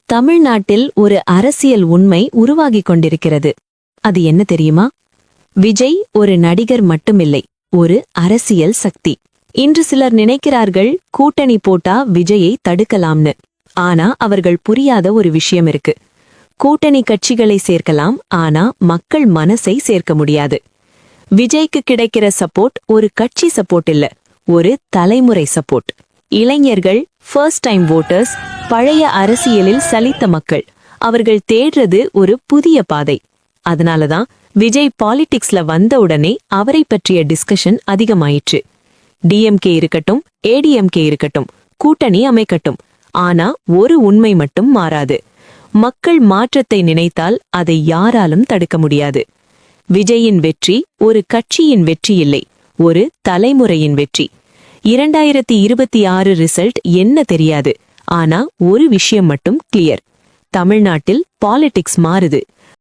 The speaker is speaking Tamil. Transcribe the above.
தமிழ்நாட்டில் ஒரு அரசியல் உண்மை உருவாகிக் கொண்டிருக்கிறது. அது என்ன தெரியுமா? விஜய் ஒரு நடிகர் மட்டுமில்லை, ஒரு அரசியல் சக்தி. இன்று சிலர் நினைக்கிறார்கள் கூட்டணி போட்டா விஜயை தடுக்கலாம்னு. ஆனா அவர்கள் புரியாத ஒரு விஷயம் இருக்கு. கூட்டணி கட்சிகளை சேர்க்கலாம், ஆனா மக்கள் மனசை சேர்க்க முடியாது. விஜய்க்கு கிடைக்கிற சப்போர்ட் ஒரு கட்சி சப்போர்ட் இல்ல, ஒரு தலைமுறை சப்போர்ட். இளைஞர்கள், ஃபர்ஸ்ட் டைம் வோட்டர்ஸ், பழைய அரசியலில் சலித்த மக்கள், அவர்கள் தேடுறது ஒரு புதிய பாதை. அதனாலதான் விஜய் பாலிடிக்ஸ்ல வந்த உடனே அவரை பற்றிய டிஸ்கஷன் அதிகமாயிற்று. டிஎம்கே இருக்கட்டும், ஏடிஎம்கே இருக்கட்டும், கூட்டணி அமைக்கட்டும், ஆனா ஒரு உண்மை மட்டும் மாறாது. மக்கள் மாற்றத்தை நினைத்தால் அதை யாராலும் தடுக்க முடியாது. விஜயின் வெற்றி ஒரு கட்சியின் வெற்றி இல்லை, ஒரு தலைமுறையின் வெற்றி. 2026 ரிசல்ட் என்ன தெரியாது, ஆனா ஒரு விஷயம் மட்டும் கிளியர். தமிழ்நாட்டில் பாலிடிக்ஸ் மாறுது.